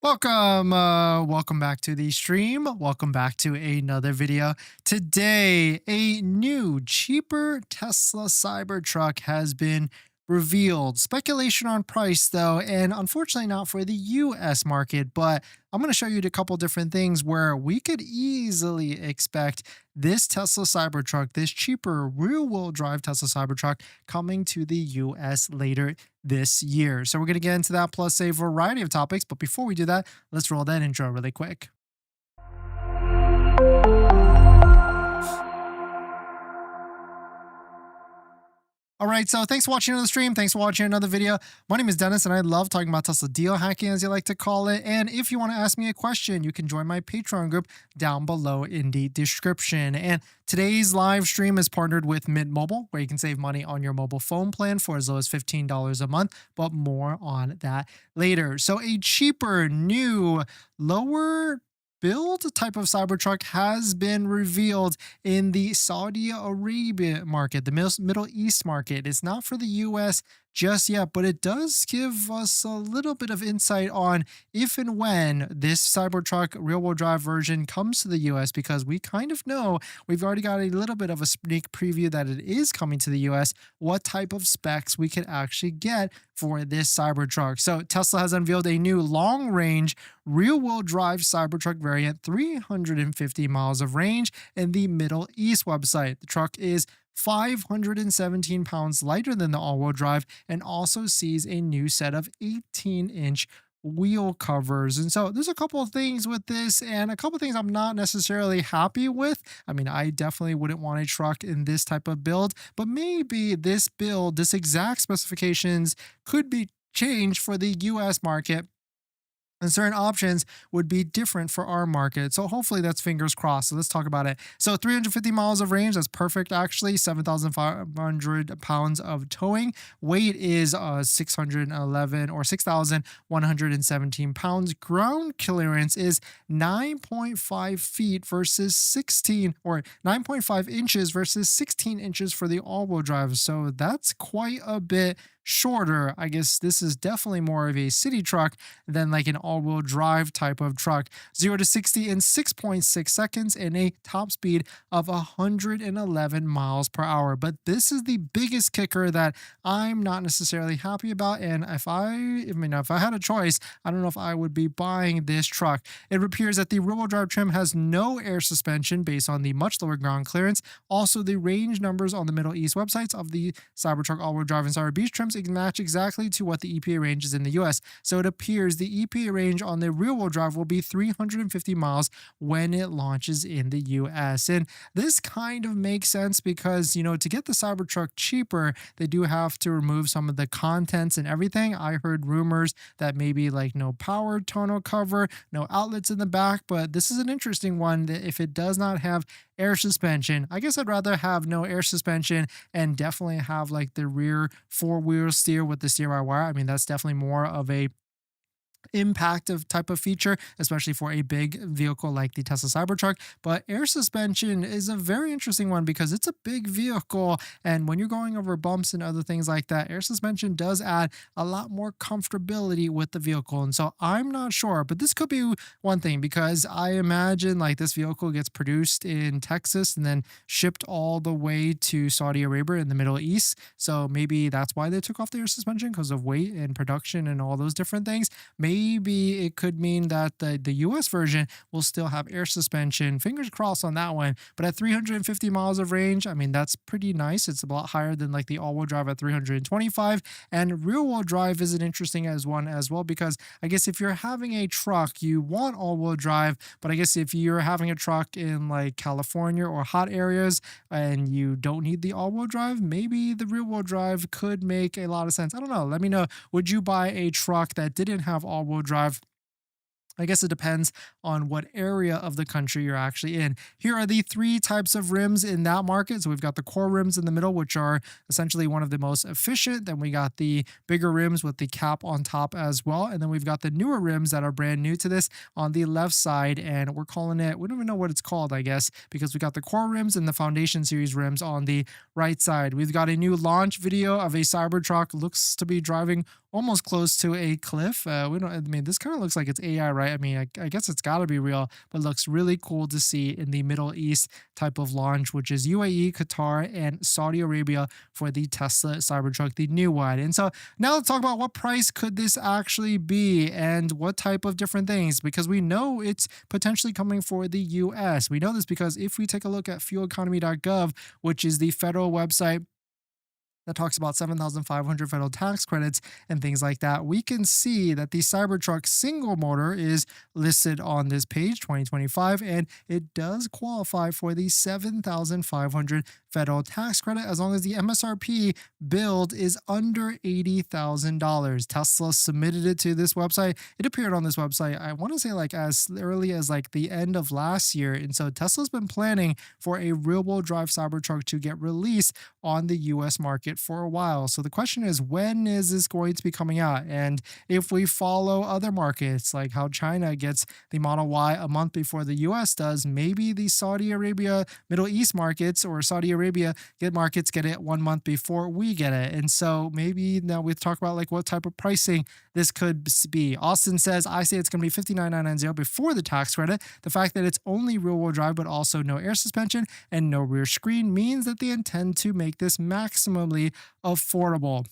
Welcome back to the stream. Welcome back to another video. Today, a new, cheaper Tesla Cybertruck has been revealed. Speculation on price, though, and unfortunately not for the US market, but I'm going to show you a couple different things where we could easily expect this Tesla Cybertruck, this cheaper rear-wheel drive Tesla Cybertruck, coming to the US later this year. So we're going to get into that plus a variety of topics. But before we do that, let's roll that intro really quick. All right, so thanks for watching another stream. Thanks for watching another video. My name is Dennis, and I love talking about Tesla deal hacking, as you like to call it. And if you want to ask me a question, you can join my Patreon group down below in the description. And today's live stream is partnered with Mint Mobile, where you can save money on your mobile phone plan for as low as $15 a month, but more on that later. So a cheaper, new, lower build type of Cybertruck has been revealed in the Saudi Arabia market, the Middle East market. It's not for the US just yet, but it does give us a little bit of insight on if and when this Cybertruck rear-wheel drive version comes to the US, because we kind of know, we've already got a little bit of a sneak preview that it is coming to the US, what type of specs we could actually get for this Cybertruck. So Tesla has unveiled a new long-range rear-wheel drive Cybertruck variant, 350 miles of range in the Middle East website. The truck is 517 pounds lighter than the all-wheel drive and also sees a new set of 18-inch wheel covers. And so there's a couple of things with this and a couple of things I'm not necessarily happy with. I mean, I definitely wouldn't want a truck in this type of build, but maybe this build, this exact specifications could be changed for the US market, and certain options would be different for our market. So hopefully that's fingers crossed. So let's talk about it. So 350 miles of range, that's perfect actually. 7,500 pounds of towing. Weight is 611 or 6,117 pounds. Ground clearance is 9.5 feet versus 16 or 9.5 inches versus 16 inches for the all-wheel drive. So that's quite a bit shorter. I guess this is definitely more of a city truck than like an all-wheel drive type of truck. 0 to 60 in 6.6 seconds and a top speed of 111 miles per hour. But this is the biggest kicker that I'm not necessarily happy about. And if I had a choice, I don't know if I would be buying this truck. It appears that the rear-wheel drive trim has no air suspension based on the much lower ground clearance. Also, the range numbers on the Middle East websites of the Cybertruck all-wheel drive and Cyber Beach trims match exactly to what the EPA range is in the US. So it appears the EPA range on the rear-wheel drive will be 350 miles when it launches in the US. And this kind of makes sense because, to get the Cybertruck cheaper, they do have to remove some of the contents and everything. I heard rumors that maybe like no power tonneau cover, no outlets in the back, but this is an interesting one that if it does not have air suspension, I guess I'd rather have no air suspension and definitely have like the rear four-wheel steer with the steer-by-wire. I mean, that's definitely more of a impact of type of feature, especially for a big vehicle like the Tesla Cybertruck. But air suspension is a very interesting one because it's a big vehicle, and when you're going over bumps and other things like that, air suspension does add a lot more comfortability with the vehicle. And so I'm not sure, but this could be one thing, because I imagine like this vehicle gets produced in Texas and then shipped all the way to Saudi Arabia in the Middle East. So maybe that's why they took off the air suspension, because of weight and production and all those different things. Maybe it could mean that the US version will still have air suspension. Fingers crossed on that one. But at 350 miles of range, I mean, that's pretty nice. It's a lot higher than like the all-wheel drive at 325. And rear-wheel drive is an interesting as one as well, because I guess if you're having a truck, you want all-wheel drive. But I guess if you're having a truck in like California or hot areas and you don't need the all-wheel drive, maybe the rear-wheel drive could make a lot of sense. I don't know. Let me know. Would you buy a truck that didn't have all-wheel drive I guess it depends on what area of the country you're actually in. Here are the three types of rims in that market. So we've got the core rims in the middle, which are essentially one of the most efficient. Then we got the bigger rims with the cap on top as well. And then we've got the newer rims that are brand new to this on the left side. And we're calling it, we don't even know what it's called, I guess, because we got the core rims and the Foundation Series rims on the right side. We've got a new launch video of a Cybertruck. Looks to be driving almost close to a cliff. We don't. I mean, this kind of looks like it's AI, right? I mean, I guess it's got to be real, but looks really cool to see in the Middle East type of launch, which is UAE, Qatar, and Saudi Arabia for the Tesla Cybertruck, the new one. And so now let's talk about what price could this actually be and what type of different things, because we know it's potentially coming for the US. We know this because if we take a look at fueleconomy.gov, which is the federal website that talks about 7,500 federal tax credits and things like that, we can see that the Cybertruck single motor is listed on this page 2025, and it does qualify for the 7,500 federal tax credit as long as the MSRP build is under $80,000. Tesla submitted it to this website. It appeared on this website, I want to say like as early as like the end of last year. And so Tesla's been planning for a rear-wheel drive Cybertruck to get released on the US market for a while. So the question is, when is this going to be coming out? And if we follow other markets, like how China gets the Model Y a month before the US does, maybe the Saudi Arabia, Middle East markets or Saudi Arabia get it 1 month before we get it. And so maybe now we talk about like what type of pricing this could be. Austin says, I say it's going to be $59,990 before the tax credit. The fact that it's only rear-wheel drive but also no air suspension and no rear screen means that they intend to make this maximally affordable.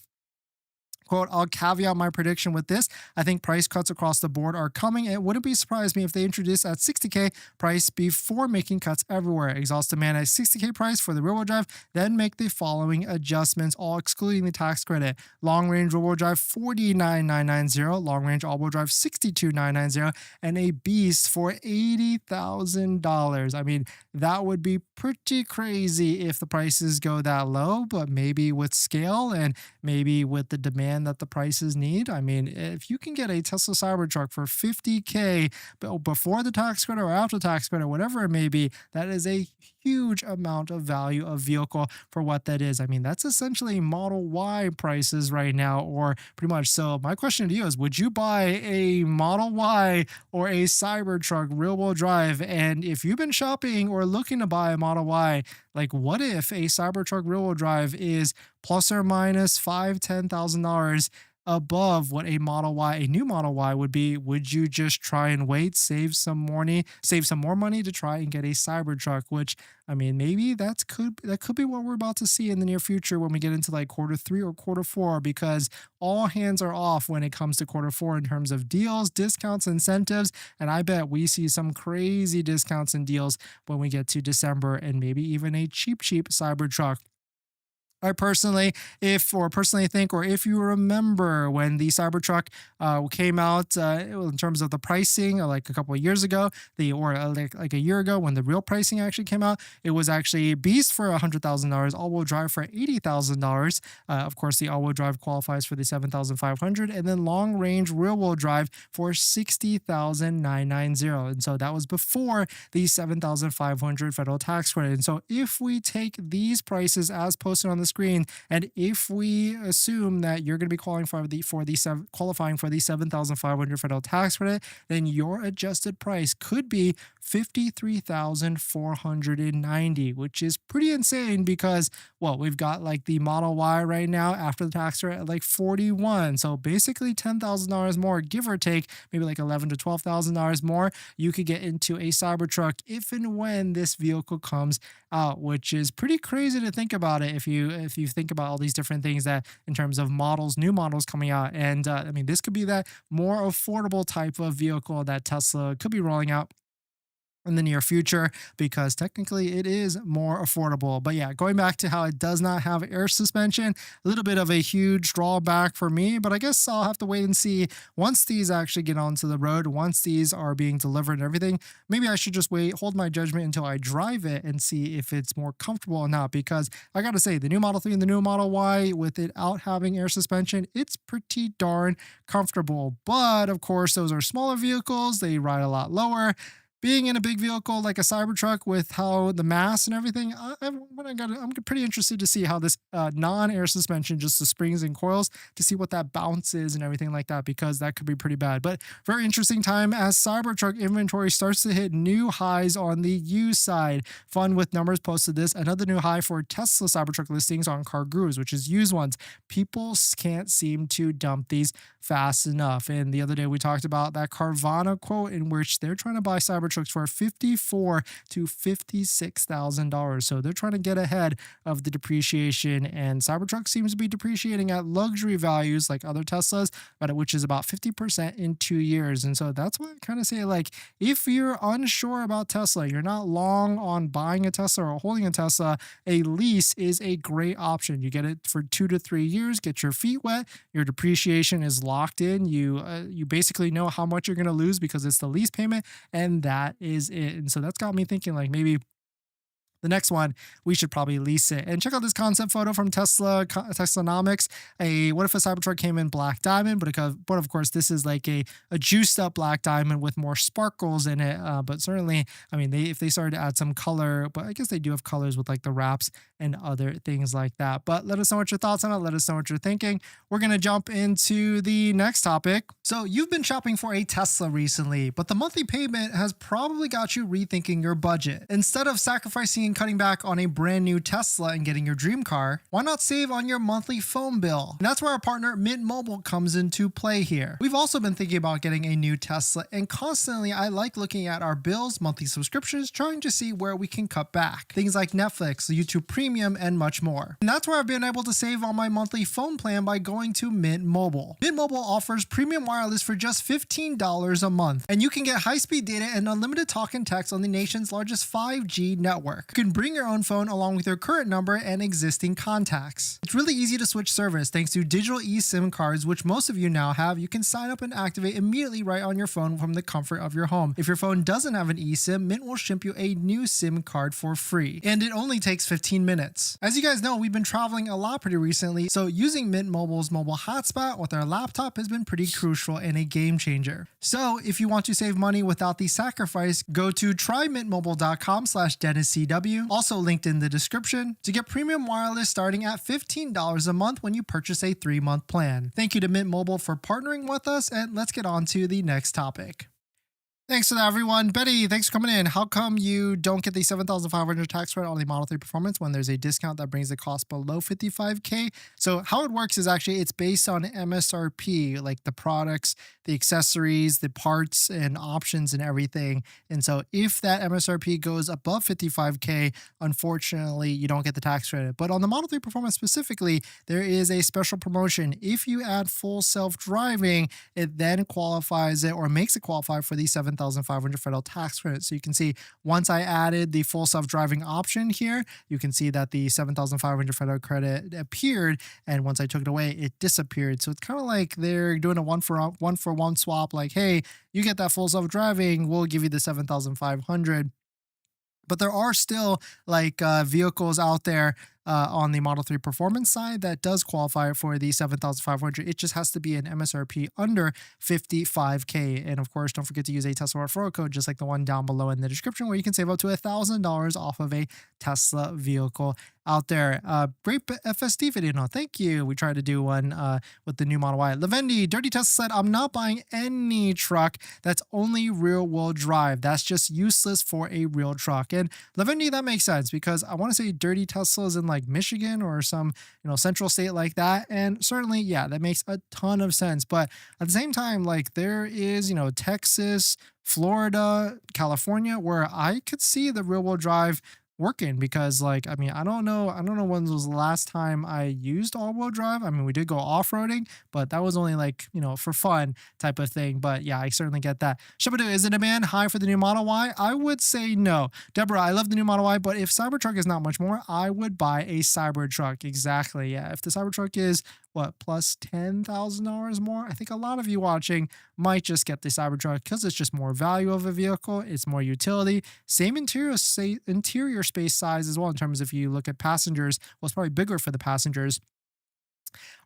Quote, I'll caveat my prediction with this. I think price cuts across the board are coming. It wouldn't be surprised me if they introduced at $60K price before making cuts everywhere. Exhaust demand at $60K price for the rear-wheel drive, then make the following adjustments, all excluding the tax credit. Long-range rear-wheel drive, $49,990. Long-range all-wheel drive, $62,990. And a beast for $80,000. I mean, that would be pretty crazy if the prices go that low, but maybe with scale and maybe with the demand that the prices need. I mean, if you can get a Tesla Cybertruck for $50K before the tax credit or after tax credit, whatever it may be, that is a huge amount of value of vehicle for what that is. I mean, that's essentially Model Y prices right now, or pretty much. So my question to you is, would you buy a Model Y or a Cybertruck rear-wheel drive? And if you've been shopping or looking to buy a Model Y, like what if a Cybertruck rear-wheel drive is plus or minus $5,000-$10,000 above what a Model Y, a new Model Y would be? Would you just try and wait, save some more money to try and get a Cybertruck? Which, I mean, maybe that could be what we're about to see in the near future when we get into like Q3 or Q4, because all hands are off when it comes to Q4 in terms of deals, discounts, incentives, and I bet we see some crazy discounts and deals when we get to December, and maybe even a cheap Cybertruck. I personally think, or if you remember when the Cybertruck came out in terms of the pricing, like a couple of years ago, like a year ago when the real pricing actually came out, it was actually beast for $100,000, all-wheel drive for $80,000. Of course, the all-wheel drive qualifies for the $7,500, and then long-range rear-wheel drive for $60,990. And so that was before the $7,500 federal tax credit. And so if we take these prices as posted on the screen, and if we assume that you're going to be qualifying for the $7,500 federal tax credit, then your adjusted price could be $53,490, which is pretty insane because, well, we've got like the Model Y right now after the tax credit at like 41. So basically $10,000 more, give or take, maybe like $11,000 to $12,000 more, you could get into a Cybertruck if and when this vehicle comes out, which is pretty crazy to think about it if you think about all these different things that in terms of models, new models coming out. And I mean, this could be that more affordable type of vehicle that Tesla could be rolling out in the near future because technically it is more affordable. But yeah, going back to how it does not have air suspension, a little bit of a huge drawback for me, but I guess I'll have to wait and see once these actually get onto the road, once these are being delivered and everything. Maybe I should just wait, hold my judgment until I drive it and see if it's more comfortable or not, because I gotta say the new Model 3 and the new Model Y without having air suspension, it's pretty darn comfortable. But of course, those are smaller vehicles, they ride a lot lower. Being in a big vehicle like a Cybertruck with how the mass and everything, I'm pretty interested to see how this non-air suspension, just the springs and coils, to see what that bounces and everything like that, because that could be pretty bad. But very interesting time as Cybertruck inventory starts to hit new highs on the used side. Fun with numbers posted this. Another new high for Tesla Cybertruck listings on CarGurus, which is used ones. People can't seem to dump these fast enough. And the other day we talked about that Carvana quote in which they're trying to buy Cybertrucks for $54,000 to $56,000. So they're trying to get ahead of the depreciation, and Cybertruck seems to be depreciating at luxury values like other Teslas, but which is about 50% in 2 years. And so that's why I kind of say, like, if you're unsure about Tesla, you're not long on buying a Tesla or holding a Tesla, a lease is a great option. You get it for 2 to 3 years, get your feet wet, your depreciation is locked in. You basically know how much you're going to lose because it's the lease payment, and that is it. And so that's got me thinking, like, maybe the next one, we should probably lease it. And check out this concept photo from Teslanomics. What if a Cybertruck came in black diamond, but of course this is like a juiced up black diamond with more sparkles in it. But certainly, I mean, if they started to add some color, but I guess they do have colors with like the wraps and other things like that. But let us know what your thoughts on it. Let us know what you're thinking. We're going to jump into the next topic. So you've been shopping for a Tesla recently, but the monthly payment has probably got you rethinking your budget. Instead of sacrificing and cutting back on a brand new Tesla and getting your dream car, why not save on your monthly phone bill? And that's where our partner Mint Mobile comes into play here. We've also been thinking about getting a new Tesla, and constantly I like looking at our bills, monthly subscriptions, trying to see where we can cut back. Things like Netflix, YouTube Premium, and much more. And that's where I've been able to save on my monthly phone plan by going to Mint Mobile. Mint Mobile offers premium wireless for just $15 a month, and you can get high-speed data and unlimited talk and text on the nation's largest 5G network. You can bring your own phone along with your current number and existing contacts. It's really easy to switch service thanks to digital eSIM cards, which most of you now have. You can sign up and activate immediately right on your phone from the comfort of your home. If your phone doesn't have an eSIM, Mint will ship you a new SIM card for free, and it only takes 15 minutes. As you guys know, we've been traveling a lot pretty recently, so using Mint Mobile's mobile hotspot with our laptop has been pretty crucial and a game changer. So if you want to save money without the sacrifice, go to trymintmobile.com/DennisCW, also linked in the description, to get premium wireless starting at $15 a month when you purchase a 3-month plan. Thank you to Mint Mobile for partnering with us, and let's get on to the next topic. Thanks for that, everyone. Betty, thanks for coming in. How come you don't get the $7,500 tax credit on the Model 3 Performance when there's a discount that brings the cost below $55K? So how it works is actually it's based on MSRP, like the products, the accessories, the parts and options and everything. And so if that MSRP goes above $55K, unfortunately, you don't get the tax credit. But on the Model 3 Performance specifically, there is a special promotion. If you add full self-driving, it then qualifies it or makes it qualify for the $7,500 federal tax credit. So you can see once I added the full self-driving option here, you can see that the $7,500 federal credit appeared, and once I took it away, it disappeared. So it's kind of like they're doing a one for one swap, like, hey, you get that full self-driving, we'll give you the $7,500. But there are still like vehicles out there on the Model 3 Performance side that does qualify for the $7,500. It just has to be an MSRP under $55K. And of course, don't forget to use a Tesla referral code, just like the one down below in the description, where you can save up to $1,000 off of a Tesla vehicle out there. Great FSD video. No, thank you. We tried to do one with the new Model Y. Lavendi, Dirty Tesla said, I'm not buying any truck that's only rear-wheel drive. That's just useless for a real truck. And Lavendi, that makes sense because I want to say Dirty Tesla's in like Michigan or some, central state like that. And certainly, yeah, that makes a ton of sense. But at the same time, like there is, Texas, Florida, California, where I could see the rear-wheel drive working because like I don't know when was the last time I used all-wheel drive. I mean, we did go off-roading, but that was only like, for fun type of thing. But yeah, I certainly get that. Shabadu, is the demand high for the new Model Y? I would say no. Deborah, I love the new Model Y, but if Cybertruck is not much more, I would buy a Cybertruck. Exactly. Yeah. If the Cybertruck is what, plus $10,000 more, I think a lot of you watching might just get the Cybertruck because it's just more value of a vehicle, it's more utility, same interior space size as well in terms of if you look at passengers, well, it's probably bigger for the passengers.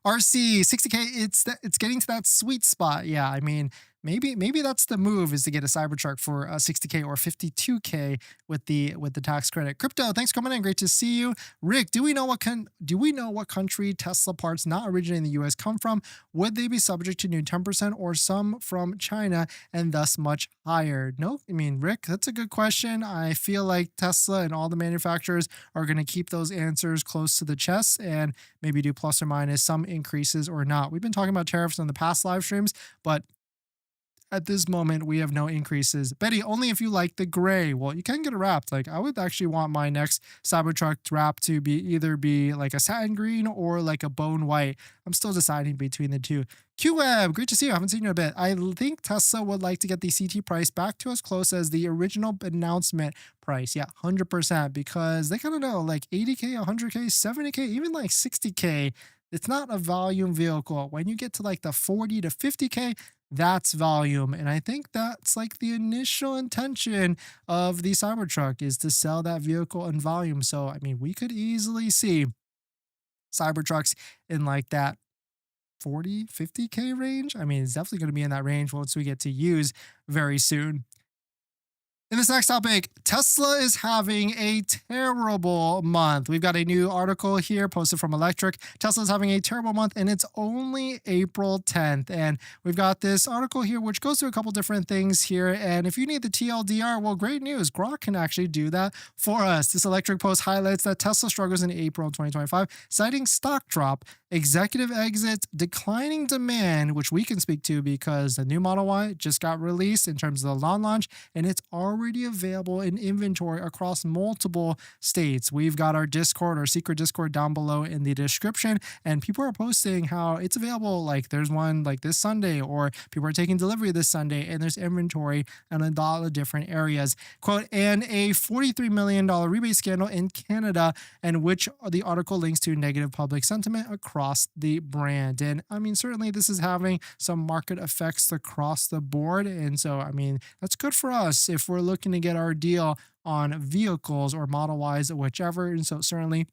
RC 60K, it's getting to that sweet spot. Yeah, I mean, maybe that's the move is to get a Cybertruck for 60K or 52K with the tax credit. Crypto, thanks for coming in. Great to see you. Rick, do we know what country Tesla parts not originating in the US come from? Would they be subject to new 10% or some from China and thus much higher? No, I mean, Rick, that's a good question. I feel like Tesla and all the manufacturers are going to keep those answers close to the chest and maybe do plus or minus some increases or not. We've been talking about tariffs on the past live streams, but at this moment, we have no increases. Betty, only if you like the gray. Well, you can get it wrapped. Like, I would actually want my next Cybertruck wrap to be either be like a satin green or like a bone white. I'm still deciding between the two. QWeb, great to see you. I haven't seen you in a bit. I think Tesla would like to get the CT price back to as close as the original announcement price. Yeah, 100%, because they kind of know like 80K, 100K, 70K, even like 60K. It's not a volume vehicle. When you get to like the 40 to 50K, that's volume. And I think that's like the initial intention of the Cybertruck is to sell that vehicle in volume. So, I mean, we could easily see Cybertrucks in like that 40, 50K range. I mean, it's definitely going to be in that range once we get to use very soon. In this next topic, Tesla is having a terrible month. We've got a new article here posted from Electric. Tesla is having a terrible month and it's only April 10th. And we've got this article here which goes through a couple different things here. And if you need the TLDR, well, great news. Grok can actually do that for us. This Electric post highlights that Tesla struggles in April 2025, citing stock drop, executive exits, declining demand, which we can speak to because the new Model Y just got released in terms of the launch, and it's already available in inventory across multiple states. We've got our Discord, our secret Discord down below in the description, and people are posting how it's available. Like there's one like this Sunday, or people are taking delivery this Sunday, and there's inventory in a lot of different areas. Quote, and a $43 million rebate scandal in Canada, and which the article links to negative public sentiment across the brand. And I mean, certainly this is having some market effects across the board. And so, I mean, that's good for us if we're looking to get our deal on vehicles or Model Ys, whichever. And so certainly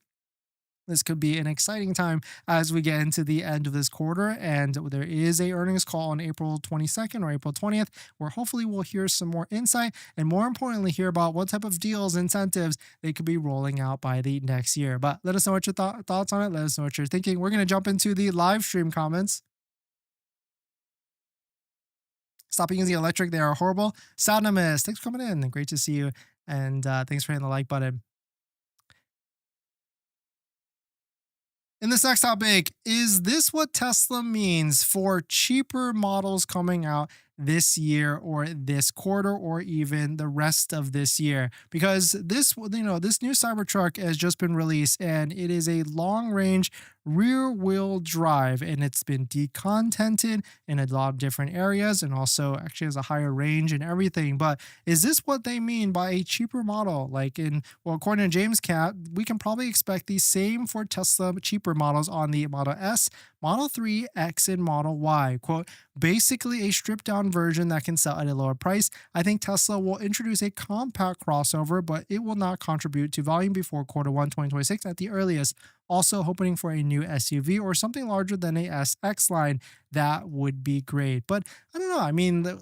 this could be an exciting time as we get into the end of this quarter. And there is a earnings call on April 22nd or April 20th, where hopefully we'll hear some more insight and more importantly, hear about what type of deals, incentives they could be rolling out by the next year. But let us know what your thoughts on it. Let us know what you're thinking. We're going to jump into the live stream comments. Stop using Electric. They are horrible. Soundimus, thanks for coming in. Great to see you. And thanks for hitting the like button. In this next topic, is this what Tesla means for cheaper models coming out this year or this quarter or even the rest of this year? Because this new Cybertruck has just been released and it is a long range rear wheel drive, and it's been decontented in a lot of different areas and also actually has a higher range and everything. But is this what they mean by a cheaper model? Like according to James Cat, we can probably expect the same for Tesla cheaper models on the Model S, Model 3, X, and Model Y. Quote, basically a stripped down version that can sell at a lower price. I think Tesla will introduce a compact crossover, but it will not contribute to volume before Q1 2026 at the earliest. Also hoping for a new SUV or something larger than a SX line. That would be great. But I don't know. I mean, the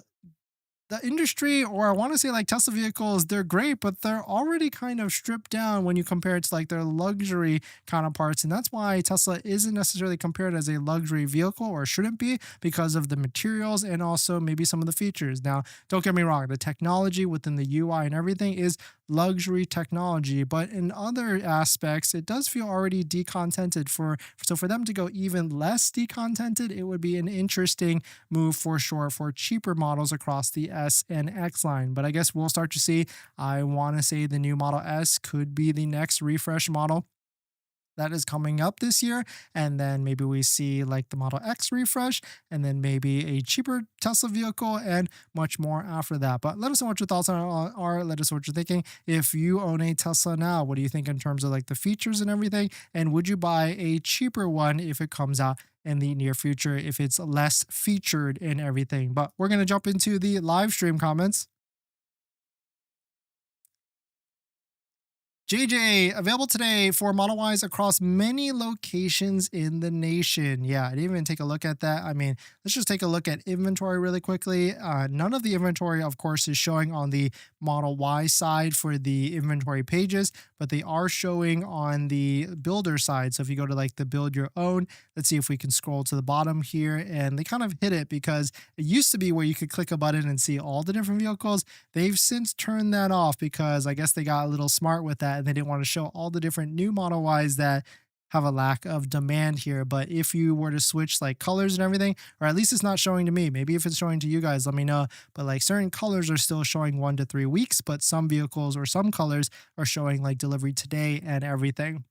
industry, or I want to say like Tesla vehicles, they're great, but they're already kind of stripped down when you compare it to like their luxury counterparts. And that's why Tesla isn't necessarily compared as a luxury vehicle, or shouldn't be, because of the materials and also maybe some of the features. Now, don't get me wrong, the technology within the UI and everything is luxury technology, but in other aspects, it does feel already decontented. So for them to go even less decontented, it would be an interesting move for sure for cheaper models across the S and X line. But I guess we'll start to see. I want to say the new Model S could be the next refresh model that is coming up this year, and then maybe we see like the Model X refresh, and then maybe a cheaper Tesla vehicle, and much more after that. But let us know what your thoughts are. Let us know what you're thinking. If you own a Tesla now, what do you think in terms of like the features and everything? And would you buy a cheaper one if it comes out in the near future, if it's less featured and everything? But we're gonna jump into the live stream comments. JJ, available today for Model Ys across many locations in the nation. Yeah, I didn't even take a look at that. I mean, let's just take a look at inventory really quickly. None of the inventory, of course, is showing on the Model Y side for the inventory pages, but they are showing on the builder side. So if you go to like the build your own, let's see if we can scroll to the bottom here. And they kind of hit it because it used to be where you could click a button and see all the different vehicles. They've since turned that off because I guess they got a little smart with that, and they didn't want to show all the different new Model Ys that have a lack of demand here. But if you were to switch like colors and everything, or at least it's not showing to me, maybe if it's showing to you guys, let me know. But like certain colors are still showing 1 to 3 weeks, but some vehicles or some colors are showing like delivery today and everything.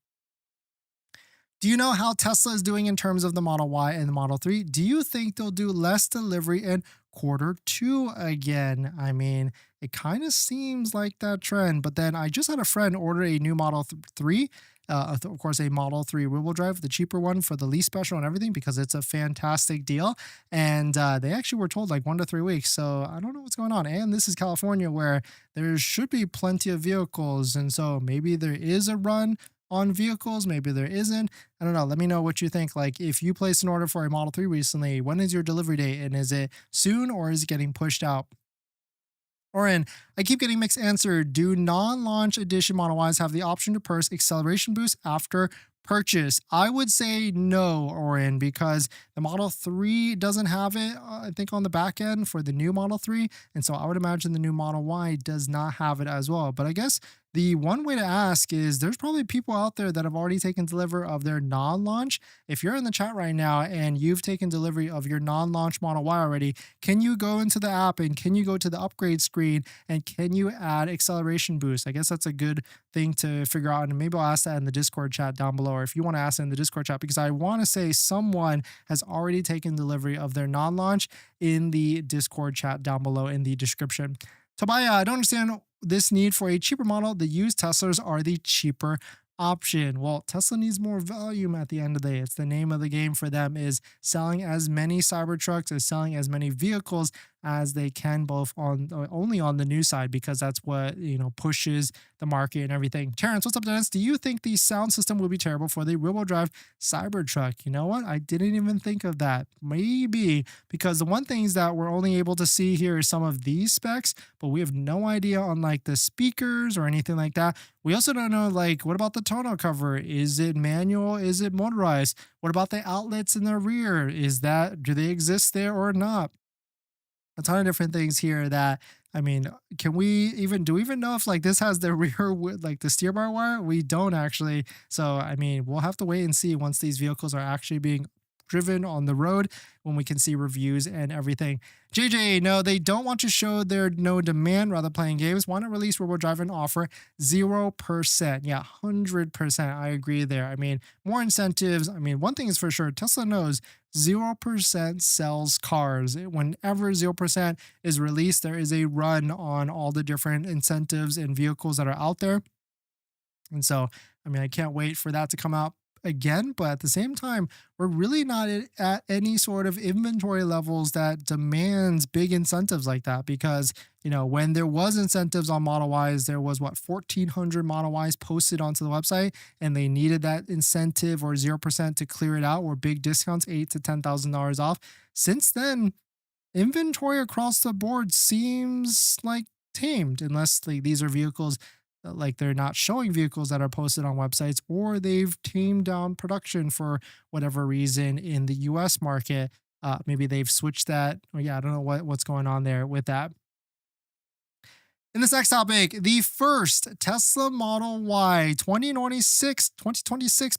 Do you know how Tesla is doing in terms of the Model Y and the Model 3? Do you think they'll do less delivery in quarter 2 again? I mean, it kind of seems like that trend. But then I just had a friend order a new Model 3. Of course, a Model 3 rear-wheel drive, the cheaper one for the lease special and everything, because it's a fantastic deal. And they actually were told like 1 to 3 weeks. So I don't know what's going on. And this is California, where there should be plenty of vehicles. And so maybe there is a run on vehicles, maybe there isn't. I don't know. Let me know what you think. Like, if you placed an order for a Model 3 recently, when is your delivery date? And is it soon, or is it getting pushed out? Oren, I keep getting mixed answer. Do non-launch edition Model Ys have the option to purse acceleration boost after purchase? I would say no, Oren, because the Model 3 doesn't have it, I think, on the back end for the new Model 3. And so I would imagine the new Model Y does not have it as well. But I guess the one way to ask is, there's probably people out there that have already taken delivery of their non-launch. If you're in the chat right now and you've taken delivery of your non-launch Model Y already, can you go into the app and can you go to the upgrade screen and can you add acceleration boost? I guess that's a good thing to figure out. And maybe I'll ask that in the Discord chat down below, or if you want to ask it in the Discord chat, because I want to say someone has already taken delivery of their non-launch in the Discord chat down below in the description. Tobiah, I don't understand this need for a cheaper model. The used Teslas are the cheaper option. Well, Tesla needs more volume at the end of the day. It's the name of the game for them, is selling as many Cybertrucks, is selling as many vehicles as they can, both on only on the new side, because that's what, you know, pushes the market and everything. Terrence, what's up, Dennis? Do you think the sound system will be terrible for the rear-wheel drive Cybertruck? You know what? I didn't even think of that. Maybe, because the one thing is that we're only able to see here is some of these specs, but we have no idea on like the speakers or anything like that. We also don't know, like, what about the tonneau cover? Is it manual? Is it motorized? What about the outlets in the rear? Do they exist there or not? A ton of different things here that, I mean, do we even know if like this has the rear with like the steer bar wire? We don't actually. So, I mean, we'll have to wait and see once these vehicles are actually being driven on the road, when we can see reviews and everything. JJ, no, they don't want to show their no demand, rather playing games. Why not release rear-wheel drive and offer 0%? Yeah, 100%. I agree there. I mean, more incentives. I mean, one thing is for sure, Tesla knows 0% sells cars. Whenever 0% is released, there is a run on all the different incentives and vehicles that are out there. And so, I mean, I can't wait for that to come out again, but at the same time, we're really not at any sort of inventory levels that demands big incentives like that, because, you know, when there was incentives on Model Ys, there was 1,400 Model Ys posted onto the website, and they needed that incentive or 0% to clear it out, or big discounts, $8,000 to $10,000 off. Since then, inventory across the board seems like tamed, unless like these are vehicles like they're not showing vehicles that are posted on websites, or they've tamed down production for whatever reason in the US market. Maybe they've switched that. Oh yeah, I don't know what's going on there with that. In this next topic, the first Tesla Model Y 2026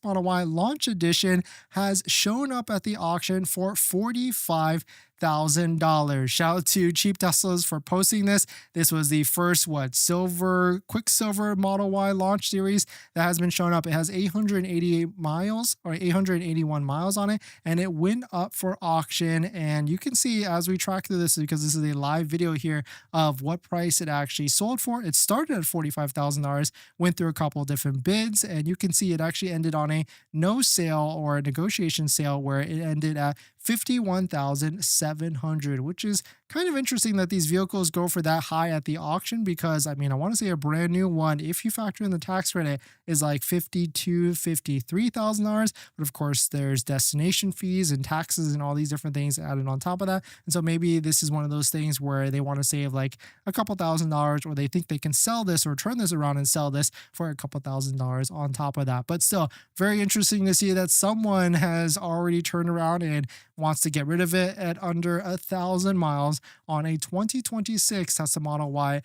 Model Y launch edition has shown up at the auction for $45,000. Shout out to Cheap Teslas for posting this. This was the first silver Quicksilver Model Y launch series that has been shown up. It has 888 miles or 881 miles on it, and it went up for auction. And you can see as we track through this, because this is a live video here of what price it actually sold for. It started at $45,000, went through a couple of different bids, and you can see it actually ended on a no sale or a negotiation sale where it ended at $51,700, which is kind of interesting that these vehicles go for that high at the auction, because I mean, I want to say a brand new one, if you factor in the tax credit, is like $53,000, but of course there's destination fees and taxes and all these different things added on top of that. And so maybe this is one of those things where they want to save like a couple $1,000s, or they think they can sell this or turn this around and sell this for a couple $1,000s on top of that. But still very interesting to see that someone has already turned around and wants to get rid of it at under 1,000 miles on a 2026 Tesla Model Y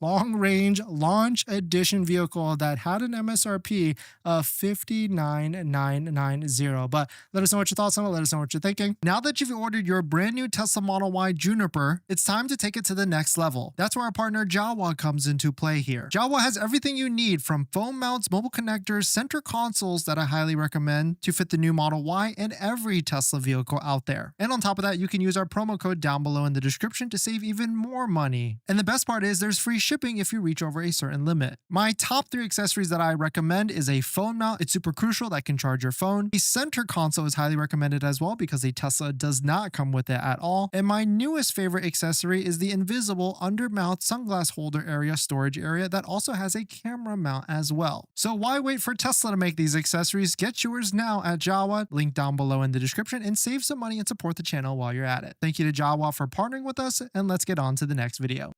long range launch edition vehicle that had an MSRP of $59,990. But let us know what your thoughts on it. Let us know what you're thinking. Now that you've ordered your brand new Tesla Model Y Juniper, it's time to take it to the next level. That's where our partner Jowua comes into play here. Jowua has everything you need, from phone mounts, mobile connectors, center consoles that I highly recommend to fit the new Model Y and every Tesla vehicle out there. And on top of that, you can use our promo code down below in the description to save even more money. And the best part is there's free shipping if you reach over a certain limit. My top 3 accessories that I recommend is a phone mount. It's super crucial, that can charge your phone. A center console is highly recommended as well, because a Tesla does not come with it at all. And my newest favorite accessory is the invisible under mount sunglass holder area storage area that also has a camera mount as well. So why wait for Tesla to make these accessories? Get yours now at Jowua, link down below in the description, and save some money and support the channel while you're at it. Thank you to Jowua for partnering with us, and let's get on to the next video.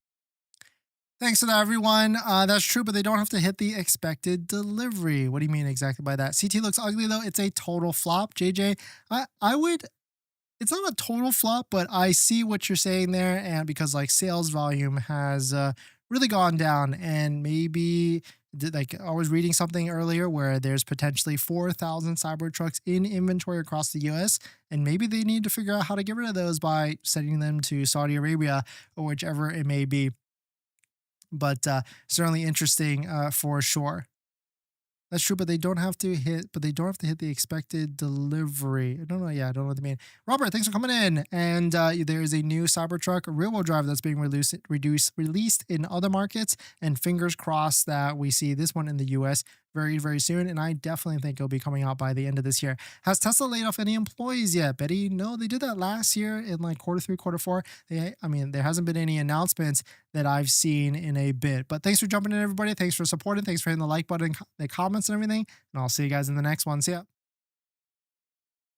Thanks for that, everyone. That's true, but they don't have to hit the expected delivery. What do you mean exactly by that? CT looks ugly, though. It's a total flop. JJ, I would... It's not a total flop, but I see what you're saying there, and because like sales volume has really gone down, and maybe like I was reading something earlier where there's potentially 4,000 Cybertrucks in inventory across the US, and maybe they need to figure out how to get rid of those by sending them to Saudi Arabia or whichever it may be. But certainly interesting for sure. That's true, but they don't have to hit the expected delivery. I don't know. Yeah, I don't know what they mean. Robert, thanks for coming in. And there is a new Cybertruck rear-wheel drive that's being released in other markets. And fingers crossed that we see this one in the US very, very soon. And I definitely think it'll be coming out by the end of this year. Has Tesla laid off any employees yet? Betty, no, they did that last year in like quarter 3, quarter 4. I mean, there hasn't been any announcements that I've seen in a bit. But thanks for jumping in, everybody. Thanks for supporting. Thanks for hitting the like button, the comments and everything. And I'll see you guys in the next one. See ya.